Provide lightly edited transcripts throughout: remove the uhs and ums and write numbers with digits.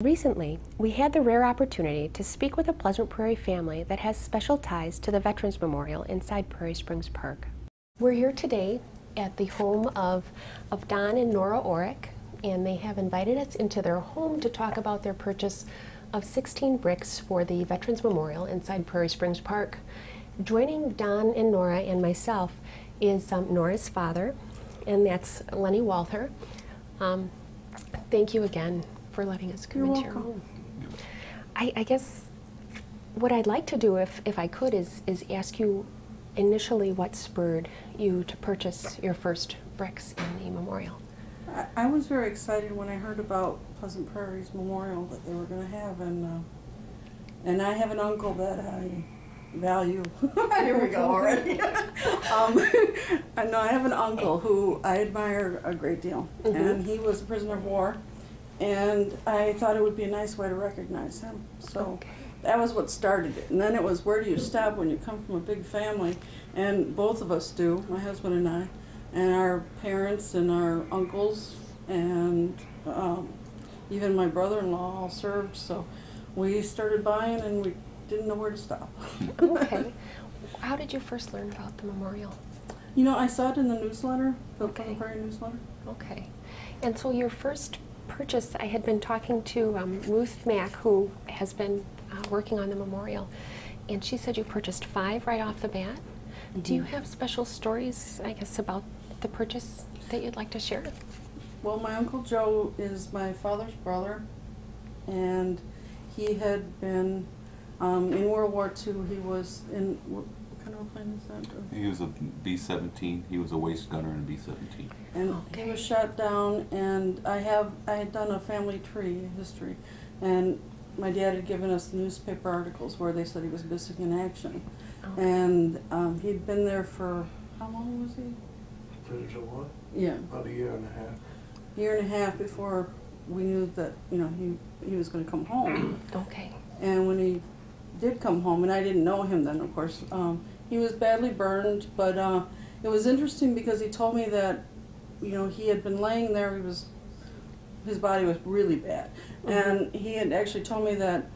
Recently, we had the rare opportunity to speak with a Pleasant Prairie family that has special ties to the Veterans Memorial inside Prairie Springs Park. We're here today at the home of Don and Nora Orrick, and they have invited us into their home to talk about their purchase of 16 bricks for the Veterans Memorial inside Prairie Springs Park. Joining Don and Nora and myself is Nora's father, and that's Lenny Walther. Thank you again for letting us come into your home. I guess what I'd like to do, if I could, is ask you initially what spurred you to purchase your first bricks in the memorial. I was very excited when I heard about Pleasant Prairie's memorial that they were going to have, and I have an uncle that I value. Here we go already. I have an uncle who I admire a great deal, and he was a prisoner of war. And I thought it would be a nice way to recognize him. So that was what started it. And then it was, where do you stop when you come from a big family? And both of us do, my husband and I, and our parents and our uncles, and even my brother-in-law all served. So we started buying, and we didn't know where to stop. Okay. How did you first learn about the memorial? You know, I saw it in the newsletter, the Pleasant Prairie newsletter. Okay. And so your first purchase, I had been talking to Ruth Mack, who has been working on the memorial, and she said you purchased 5 right off the bat. Do you have special stories, I guess, about the purchase that you'd like to share? Well, my Uncle Joe is my father's brother, and he had been in World War II. He was in, what kind of a plane is that? He was a B-17. He was a waist gunner in a B-17. And he was shot down, and I had done a family tree history, and my dad had given us newspaper articles where they said he was missing in action. And he'd been there for, how long was he? Prisoner of war? Yeah. About a year and a half. Year and a half before we knew that, you know, he was going to come home. Okay. And when he did come home, and I didn't know him then, of course, he was badly burned, but it was interesting because he told me that, you know, he had been laying there, his body was really bad. And he had actually told me that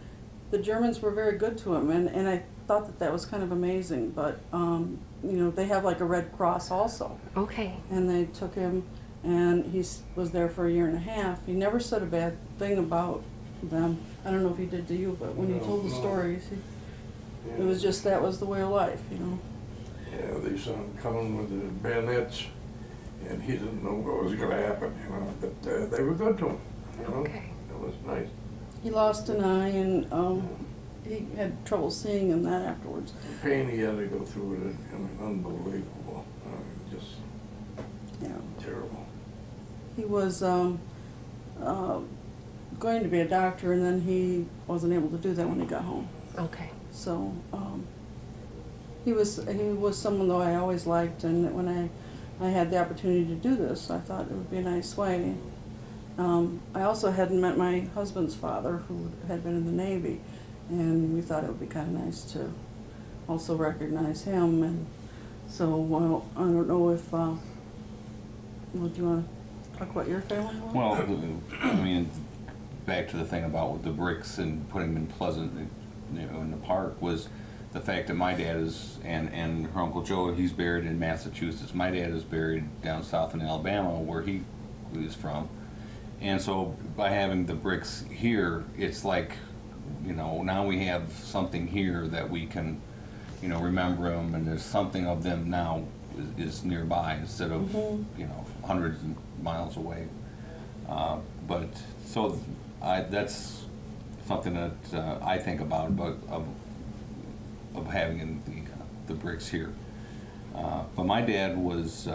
the Germans were very good to him, and I thought that was kind of amazing, but, you know, they have like a Red Cross also. Okay. And they took him, and he was there for a year and a half. He never said a bad thing about them. I don't know if he did to you, but when he told the stories, it was just, that was the way of life, you know. Yeah, they saw him coming with the bayonets, and he didn't know what was going to happen, you know, but they were good to him, you know. Okay. It was nice. He lost an eye, and he had trouble seeing in that afterwards. The pain he had to go through with it, I mean, unbelievable. Just terrible. He was going to be a doctor, and then he wasn't able to do that when he got home. Okay. So he was someone though I always liked, and when I had the opportunity to do this, I thought it would be a nice way. I also hadn't met my husband's father, who had been in the Navy, and we thought it would be kind of nice to also recognize him. And so, well, I don't know if, well, do you want to talk about your family? Well, I mean, back to the thing about the bricks and putting them in Pleasant, you know, in the park, was the fact that my dad is, and her Uncle Joe, he's buried in Massachusetts. My dad is buried down south in Alabama, where he is from. And so by having the bricks here, it's like, you know, now we have something here that we can, you know, remember them, and there's something of them now is nearby instead of, you know, hundreds of miles away. But so that's something that I think about of having in the bricks here. But my dad was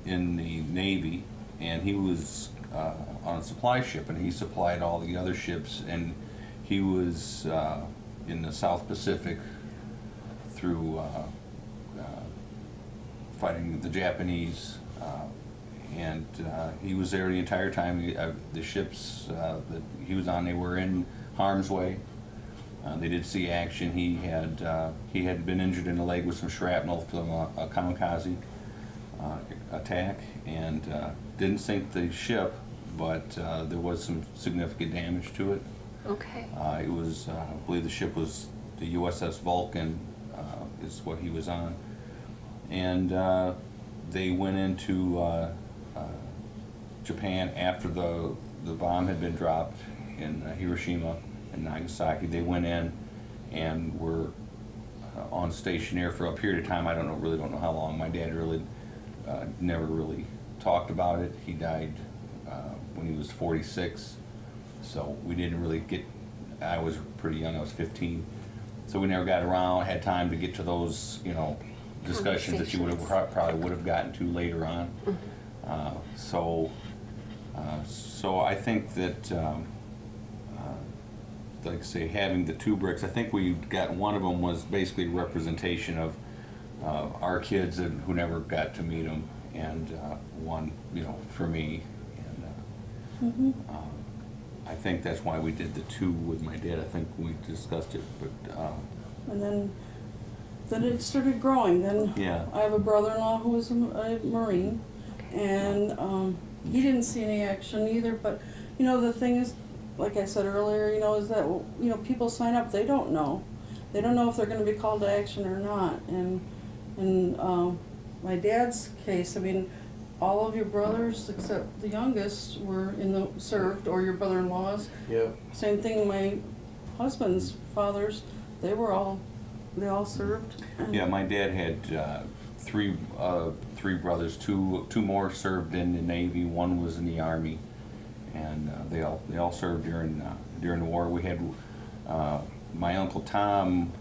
in the Navy, and he was on a supply ship, and he supplied all the other ships, and he was in the South Pacific through fighting the Japanese, and he was there the entire time. The ships that he was on, they were in harm's way. They did see action. He had been injured in the leg with some shrapnel from a kamikaze attack, and didn't sink the ship, but there was some significant damage to it. Okay. It was, I believe the ship was the USS Vulcan, is what he was on. And they went into Japan after the bomb had been dropped in Hiroshima and Nagasaki. They went in and were on station there for a period of time. I really don't know how long. My dad really never really talked about it. He died when he was 46, so we didn't really get. I was pretty young. I was 15, so we never got around, had time to get to those, you know, discussions that you would have probably would have gotten to later on. So I think that, like I say, having the two bricks, I think we got one of them was basically a representation of our kids who never got to meet them, and one, you know, for me. And I think that's why we did the two with my dad. I think we discussed it, but. And then it started growing. Then Yeah. I have a brother-in-law who was a Marine, and he didn't see any action either. But you know, the thing is, like I said earlier, you know, is that, you know, people sign up, they don't know if they're going to be called to action or not. And in my dad's case, I mean, all of your brothers except the youngest were served, or your brother-in-laws. Yeah. Same thing. My husband's fathers, they all served. Yeah, my dad had three brothers. Two more served in the Navy. One was in the Army, and they all served during the war. We had my Uncle Tom.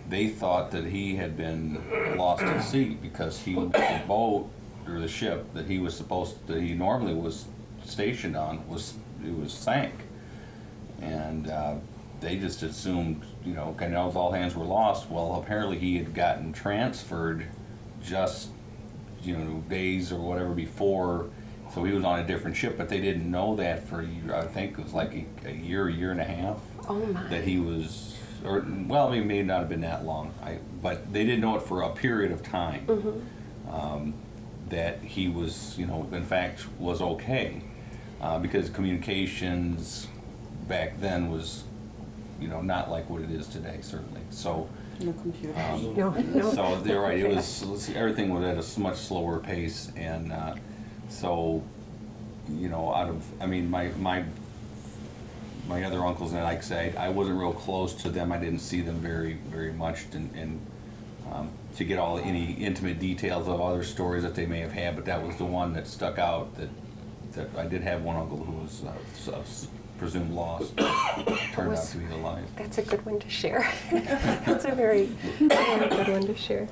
They thought that he had been lost at sea because the boat or the ship that he normally was stationed on was sank, and they just assumed, you know, kind of all hands were lost. Well, apparently he had gotten transferred just, you know, days or whatever before, so he was on a different ship, but they didn't know that for, I think it was like a year and a half. Oh my. That he was, or, well, it may not have been that long, but they didn't know it for a period of time. That he was, you know, in fact, was okay, because communications back then was, you know, not like what it is today, certainly. So, No computers. No. so they're right. It was, everything was at a much slower pace, and so, you know, I mean, my other uncles, and like I say, I wasn't real close to them. I didn't see them very much, and to get any intimate details of other stories that they may have had, but that was the one that stuck out. That I did have one uncle who was presumed lost, turned out to be alive. That's a good one to share. That's a very good one to share.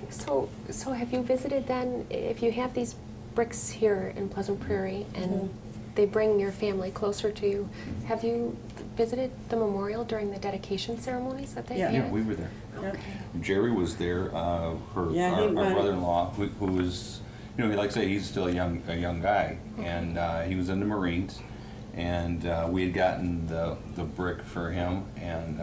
So have you visited then, if you have these bricks here in Pleasant Prairie and they bring your family closer to you, have you visited the memorial during the dedication ceremonies that they had? Yeah, we were there. Okay. Jerry was there, our brother-in-law, who was, you know, like I say, he's still a young guy, and he was in the Marines, and we had gotten the brick for him, and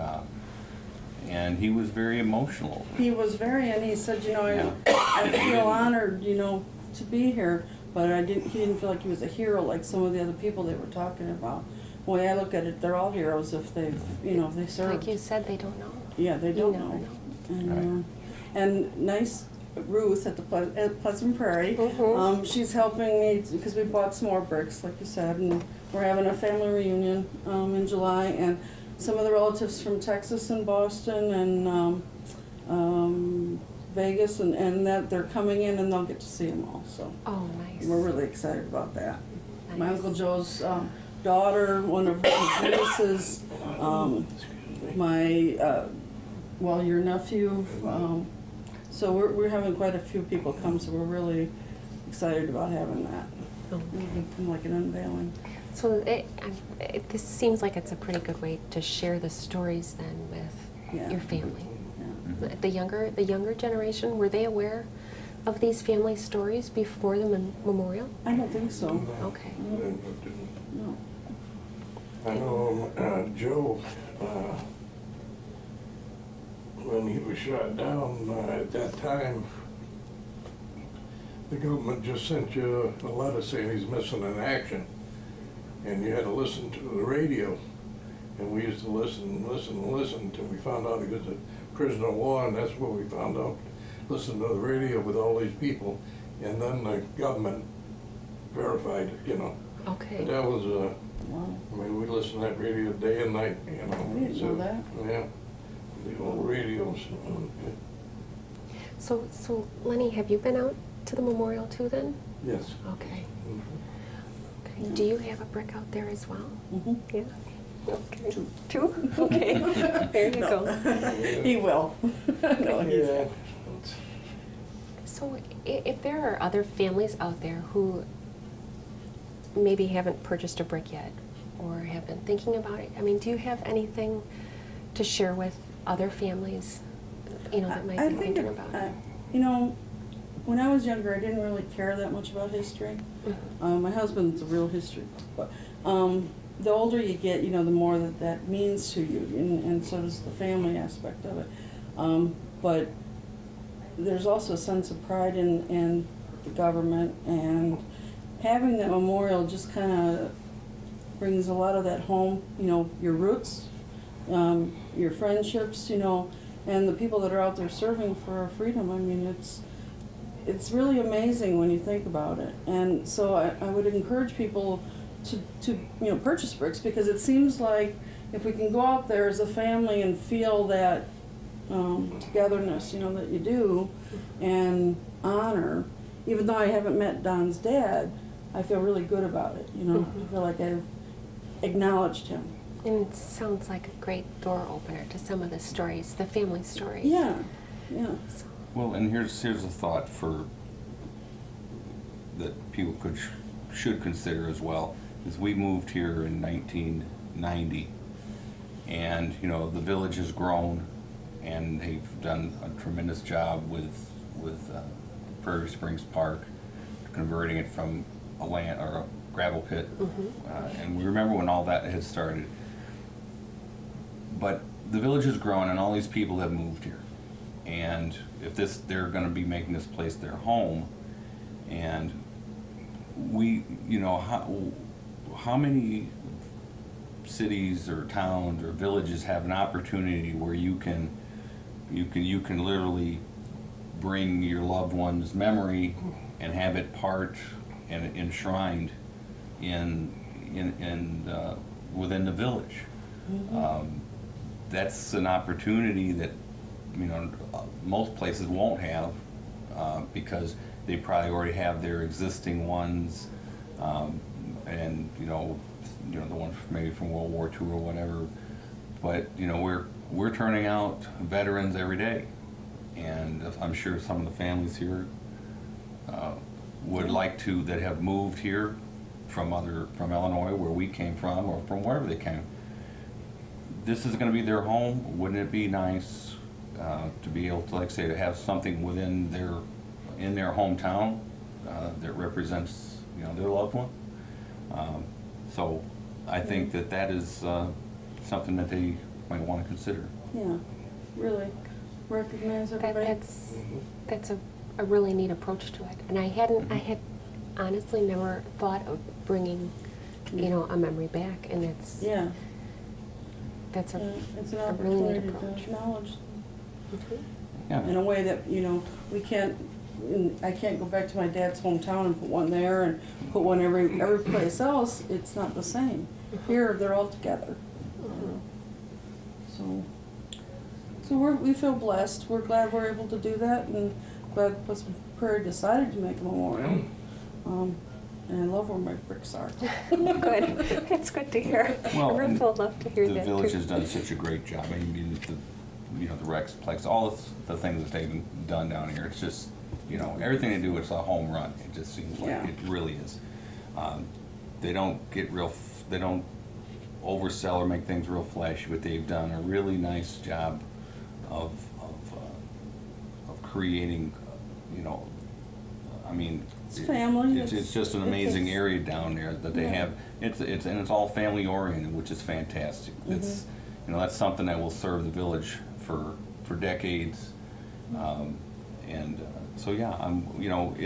he was very emotional. He was and he said, you know, I feel honored, you know, to be here, but he didn't feel like he was a hero like some of the other people they were talking about. The way I look at it, they're all heroes if they've, you know, if they served. Like you said, they don't know. Yeah, they don't know. know. And nice Ruth at Pleasant Prairie, she's helping me because we bought some more bricks, like you said, and we're having a family reunion in July, and some of the relatives from Texas and Boston and Vegas, and that they're coming in, and they'll get to see them all. So nice. We're really excited about that. Nice. My Uncle Joe's daughter, one of his nieces, your nephew. So we're having quite a few people come, so we're really excited about having that. It'll become like an unveiling. So this seems like it's a pretty good way to share the stories then with your family. Yeah. The younger generation, were they aware of these family stories before the memorial? I don't think so. Okay. No. I know Joe, when he was shot down at that time, the government just sent you a letter saying he's missing in action, and you had to listen to the radio, And we used to listen and listen and listen until we found out he was a prisoner of war, and that's what we found out. Listening to the radio with all these people, and then the government verified it, you know. Okay. But that was, Wow. I mean, we listened to that radio day and night, you know. I didn't know that. Yeah, the old radios. So Lenny, have you been out to the memorial too then? Yes. Okay. Mhm. Okay. Do you have a brick out there as well? Mm-hmm. Yeah. Okay. Two? Okay. There you go. He will. No, he's, Yeah. So if there are other families out there who maybe haven't purchased a brick yet or have been thinking about it, I mean, do you have anything to share with other families, you know, that might I be think thinking about it? you know, when I was younger, I didn't really care that much about history. Mhm. My husband's a real history buff, but the older you get, you know, the more that means to you, and so does the family aspect of it. But there's also a sense of pride in the government, and having that memorial just kind of brings a lot of that home, you know, your roots, your friendships, you know, and the people that are out there serving for our freedom. I mean, it's really amazing when you think about it. And so I would encourage people to you know, purchase bricks, because it seems like if we can go out there as a family and feel that togetherness, you know, that you do, and honor, even though I haven't met Don's dad, I feel really good about it, you know. Mhm. I feel like I've acknowledged him. And it sounds like a great door opener to some of the stories, the family stories. Yeah, yeah. So, Well, and here's a thought for that people should consider as well. Is we moved here in 1990, and you know the village has grown, and they've done a tremendous job with Prairie Springs Park, converting it from a land or a gravel pit, and we remember when all that had started. But the village has grown, and all these people have moved here, and if they're going to be making this place their home, and we, you know, how many cities or towns or villages have an opportunity where you can literally bring your loved one's memory and have it part and enshrined in within the village. That's an opportunity that, you know, most places won't have, because they probably already have their existing ones, and you know the ones maybe from World War II or whatever. But you know, we're turning out veterans every day, and I'm sure some of the families here would like to, that have moved here from Illinois, where we came from, or from wherever they came. This is going to be their home. Wouldn't it be nice to be able to, like say, to have something within in their hometown that represents, you know, their loved one? So I think that is something that they might want to consider. Yeah, really recognize everybody. that's a really neat approach to it. And I had honestly never thought of bringing, you know, a memory back, and it's it's an a really neat opportunity approach. to acknowledge Yeah. in a way that, you know, I can't go back to my dad's hometown and put one there and put one every place else. It's not the same. Here, they're all together. So we feel blessed. We're glad we're able to do that, and glad Prairie decided to make a memorial. And I love where my bricks are. Good. It's good to hear. Well, Rick will love to hear the that village too. has done such a great job. I mean, you know, the Rexplex, all the things that they've done down here. It's just, you know, everything they do, it's a home run. It just seems like it really is. They don't oversell or make things real flashy, but they've done a really nice job of creating, you know, I mean, It's family. It's just an amazing area down there that they have. It's all family oriented, which is fantastic. It's, you know, that's something that will serve the village for decades. So yeah, you know,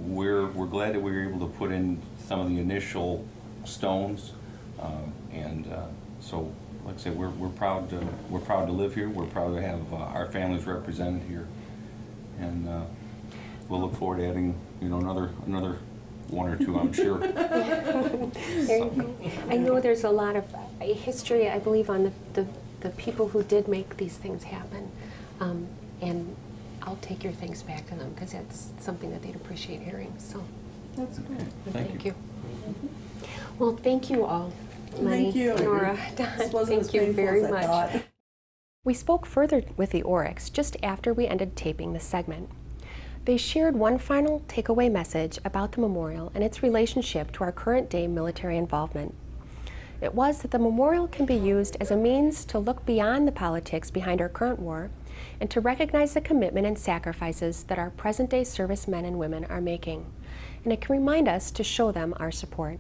we're glad that we were able to put in some of the initial stones, and So, like I say, we're proud to live here. We're proud to have our families represented here, and we'll look forward to adding, you know, another one or two, I'm sure. There you go. I know there's a lot of history, I believe, on the people who did make these things happen, and I'll take your thanks back to them because that's something that they'd appreciate hearing. So That's good. thank you. Well, thank you all. Lenny, Thank you. Nora, Don, This wasn't as thank you painful very as I much. thought. We spoke further with the Orricks just after we ended taping this segment. They shared one final takeaway message about the memorial and its relationship to our current day military involvement. It was that the memorial can be used as a means to look beyond the politics behind our current war and to recognize the commitment and sacrifices that our present day servicemen and women are making. And it can remind us to show them our support.